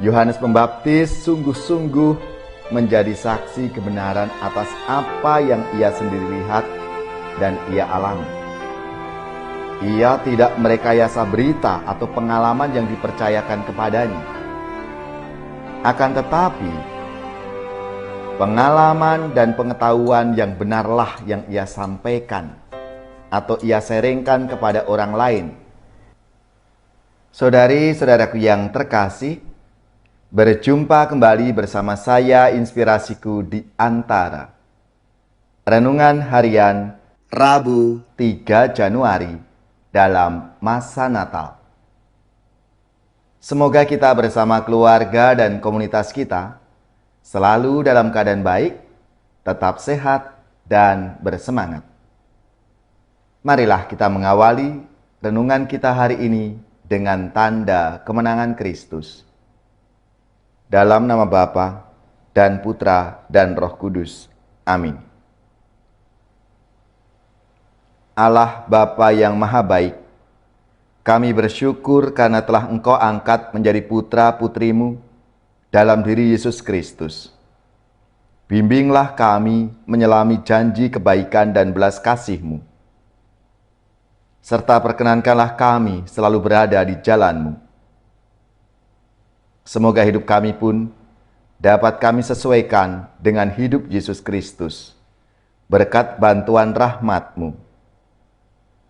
Yohanes Pembaptis sungguh-sungguh menjadi saksi kebenaran atas apa yang ia sendiri lihat dan ia alami. Ia tidak merekayasa berita atau pengalaman yang dipercayakan kepadanya. Akan tetapi, pengalaman dan pengetahuan yang benarlah yang ia sampaikan atau ia sharingkan kepada orang lain. Saudari-saudaraku yang terkasih, berjumpa kembali bersama saya Inspirasiku di Antara. Renungan harian Rabu 3 Januari dalam masa Natal. Semoga kita bersama keluarga dan komunitas kita selalu dalam keadaan baik, tetap sehat, dan bersemangat. Marilah kita mengawali renungan kita hari ini dengan tanda kemenangan Kristus. Dalam nama Bapa dan Putra dan Roh Kudus. Amin. Allah Bapa yang Maha Baik, kami bersyukur karena telah Engkau angkat menjadi putra-putrimu dalam diri Yesus Kristus. Bimbinglah kami menyelami janji kebaikan dan belas kasih-Mu, serta perkenankanlah kami selalu berada di jalan-Mu. Semoga hidup kami pun dapat kami sesuaikan dengan hidup Yesus Kristus, berkat bantuan rahmat-Mu.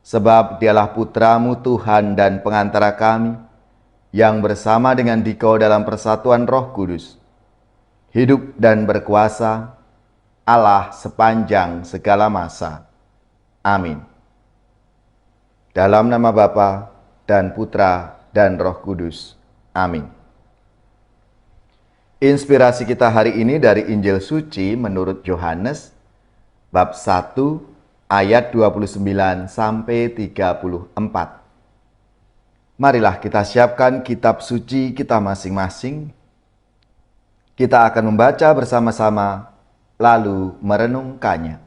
Sebab Dialah Putra-Mu Tuhan dan pengantara kami, yang bersama dengan Dikau dalam persatuan Roh Kudus, hidup dan berkuasa Allah sepanjang segala masa. Amin. Dalam nama Bapa dan Putra dan Roh Kudus. Amin. Inspirasi kita hari ini dari Injil Suci menurut Yohanes, bab 1, ayat 29 sampai 34. Marilah kita siapkan kitab suci kita masing-masing. Kita akan membaca bersama-sama, lalu merenungkannya.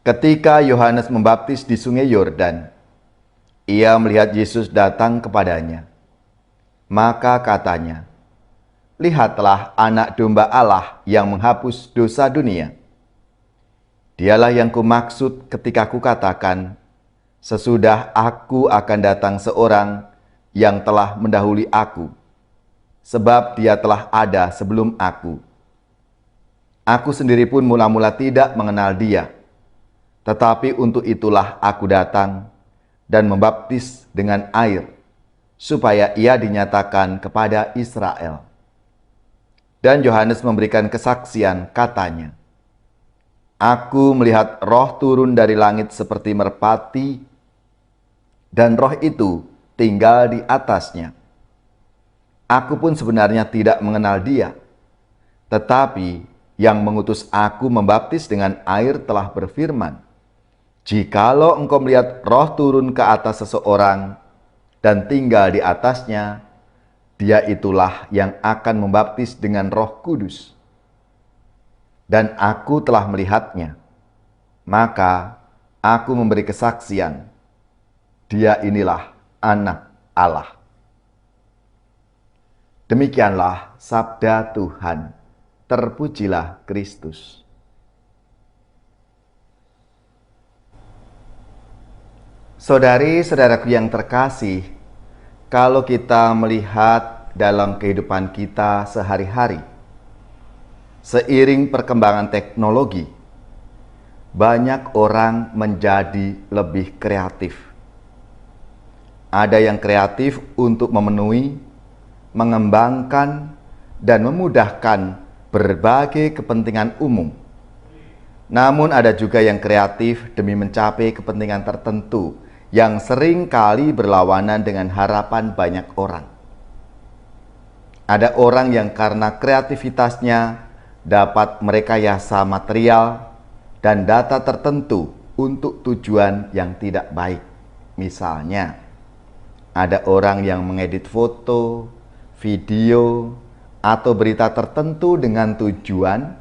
Ketika Yohanes membaptis di sungai Yordan, ia melihat Yesus datang kepadanya. Maka katanya, "Lihatlah anak domba Allah yang menghapus dosa dunia. Dialah yang kumaksud ketika kukatakan, sesudah aku akan datang seorang yang telah mendahului aku, sebab dia telah ada sebelum aku. Aku sendiri pun mula-mula tidak mengenal dia, tetapi untuk itulah aku datang dan membaptis dengan air, supaya ia dinyatakan kepada Israel." Dan Yohanes memberikan kesaksian, katanya, "Aku melihat roh turun dari langit seperti merpati, dan roh itu tinggal di atasnya. Aku pun sebenarnya tidak mengenal dia, tetapi yang mengutus aku membaptis dengan air telah berfirman, jikalau engkau melihat roh turun ke atas seseorang dan tinggal di atasnya, dia itulah yang akan membaptis dengan Roh Kudus. Dan aku telah melihatnya, maka aku memberi kesaksian, dia inilah Anak Allah." Demikianlah sabda Tuhan. Terpujilah Kristus. Saudari-saudaraku yang terkasih, kalau kita melihat dalam kehidupan kita sehari-hari, seiring perkembangan teknologi, banyak orang menjadi lebih kreatif. Ada yang kreatif untuk memenuhi, mengembangkan, dan memudahkan berbagai kepentingan umum. Namun ada juga yang kreatif demi mencapai kepentingan tertentu yang sering kali berlawanan dengan harapan banyak orang. Ada orang yang karena kreativitasnya dapat merekayasa material dan data tertentu untuk tujuan yang tidak baik. Misalnya, ada orang yang mengedit foto, video, atau berita tertentu dengan tujuan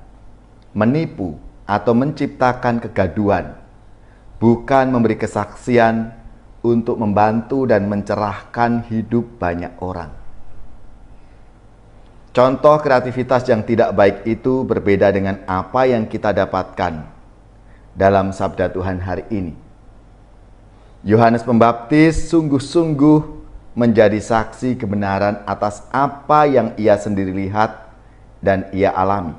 menipu atau menciptakan kegaduhan, bukan memberi kesaksian untuk membantu dan mencerahkan hidup banyak orang. Contoh kreativitas yang tidak baik itu berbeda dengan apa yang kita dapatkan dalam sabda Tuhan hari ini. Yohanes Pembaptis sungguh-sungguh menjadi saksi kebenaran atas apa yang ia sendiri lihat dan ia alami.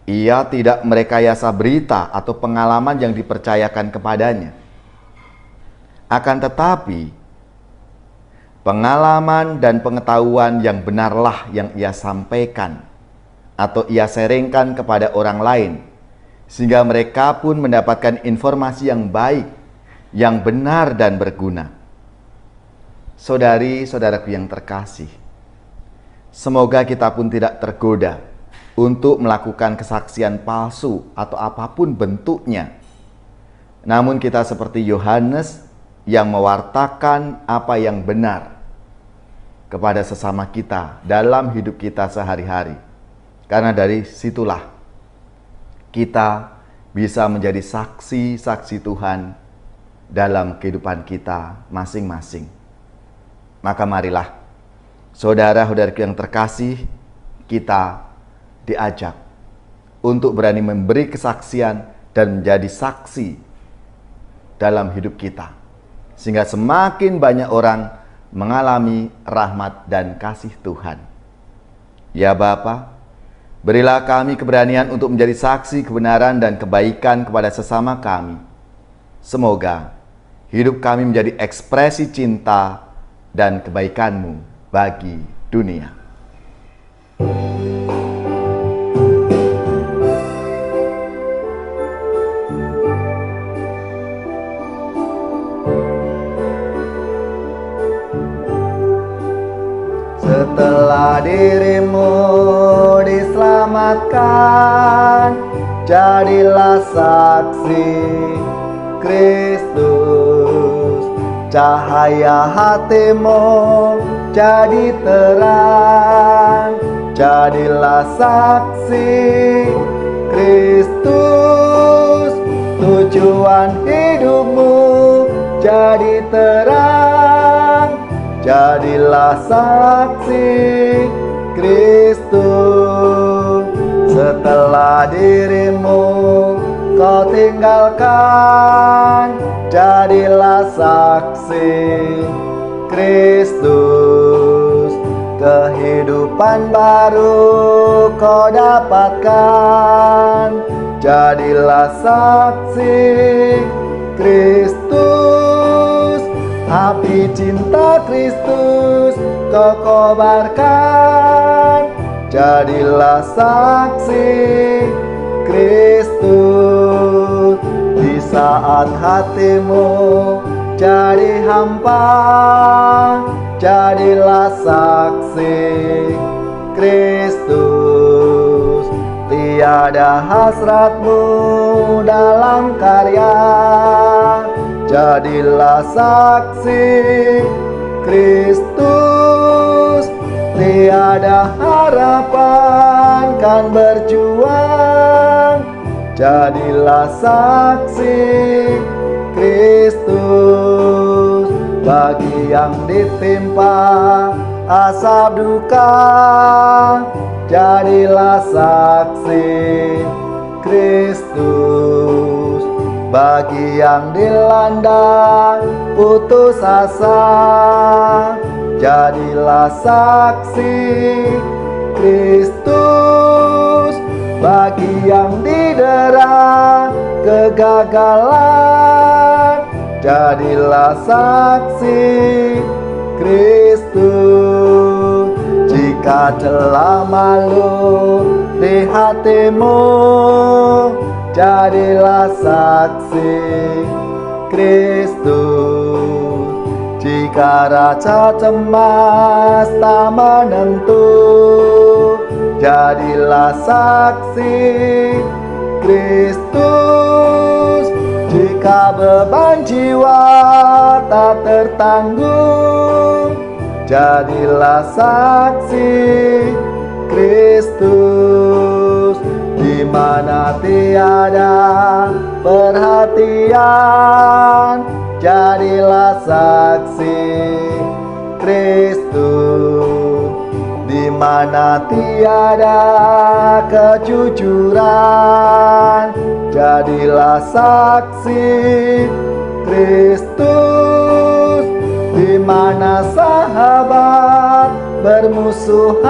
Ia tidak merekayasa berita atau pengalaman yang dipercayakan kepadanya. Akan tetapi, pengalaman dan pengetahuan yang benarlah yang ia sampaikan atau ia sharingkan kepada orang lain, sehingga mereka pun mendapatkan informasi yang baik, yang benar dan berguna. Saudari-saudaraku yang terkasih, semoga kita pun tidak tergoda untuk melakukan kesaksian palsu atau apapun bentuknya. Namun kita seperti Yohanes yang mewartakan apa yang benar kepada sesama kita dalam hidup kita sehari-hari. Karena dari situlah kita bisa menjadi saksi-saksi Tuhan dalam kehidupan kita masing-masing. Maka marilah, saudara-saudaraku yang terkasih, kita diajak untuk berani memberi kesaksian dan menjadi saksi dalam hidup kita, sehingga semakin banyak orang mengalami rahmat dan kasih Tuhan. Ya Bapa, berilah kami keberanian untuk menjadi saksi kebenaran dan kebaikan kepada sesama kami. Semoga hidup kami menjadi ekspresi cinta dan kebaikan-Mu bagi dunia. Setelah dirimu diselamatkan, jadilah saksi Kristus. Cahaya hatimu jadi terang, jadilah saksi Kristus. Tujuan hidupmu jadi terang, jadilah saksi Kristus. Setelah dirimu kau tinggalkan, jadilah saksi Kristus. Kehidupan baru kau dapatkan, jadilah saksi Kristus. Api cinta Kristus kau kobarkan, jadilah saksi Kristus. Di saat hatimu jadi hampa, jadilah saksi Kristus. Tiada hasratmu dalam karya, jadilah saksi Kristus. Tiada harapan kan berjuang, jadilah saksi Kristus. Bagi yang ditimpa asap duka, jadilah saksi Kristus. Bagi yang dilanda putus asa, jadilah saksi Kristus. Bagi yang didera kegagalan, jadilah saksi Kristus. Jika telah malu di hatimu, jadilah saksi Kristus. Jika rasa cemas tak menentu, jadilah saksi Kristus. Jika beban jiwa tak tertanggung, jadilah saksi Kristus. Di mana tiada perhatian, jadilah saksi Kristus. Di mana tiada kejujuran, jadilah saksi Kristus. Di mana sahabat bermusuhan,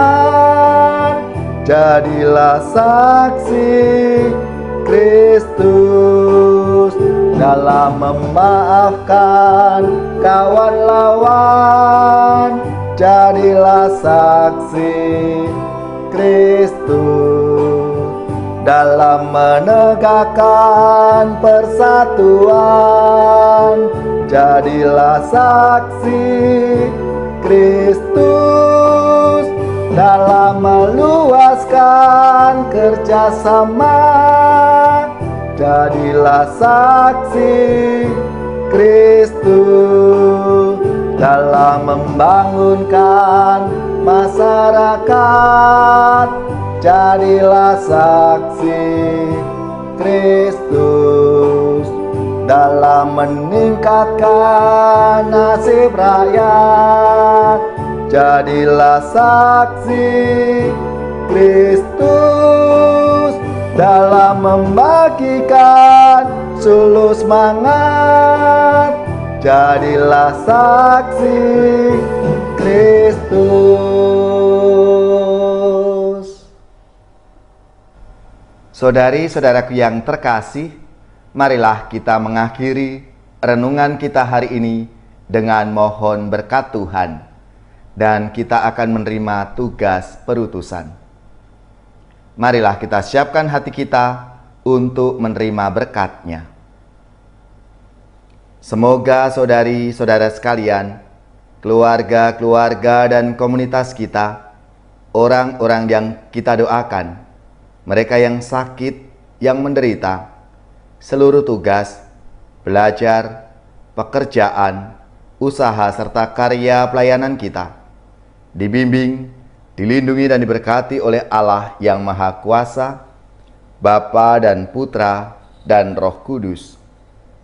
jadilah saksi Kristus. Dalam memaafkan kawan lawan, jadilah saksi Kristus. Dalam menegakkan persatuan, jadilah saksi Kristus. Dalam meluaskan kerjasama, jadilah saksi Kristus. Dalam membangunkan masyarakat, jadilah saksi Kristus. Dalam meningkatkan nasib rakyat, jadilah saksi Kristus. Dalam membagikan suluh semangat, jadilah saksi Kristus. Saudari-saudaraku yang terkasih, marilah kita mengakhiri renungan kita hari ini dengan mohon berkat Tuhan, dan kita akan menerima tugas perutusan. Marilah kita siapkan hati kita untuk menerima berkat-Nya. Semoga saudari-saudara sekalian, keluarga-keluarga dan komunitas kita, orang-orang yang kita doakan, mereka yang sakit, yang menderita, seluruh tugas, belajar, pekerjaan, usaha serta karya pelayanan kita, dibimbing, dilindungi dan diberkati oleh Allah yang Maha Kuasa, Bapa dan Putra dan Roh Kudus.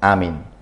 Amin.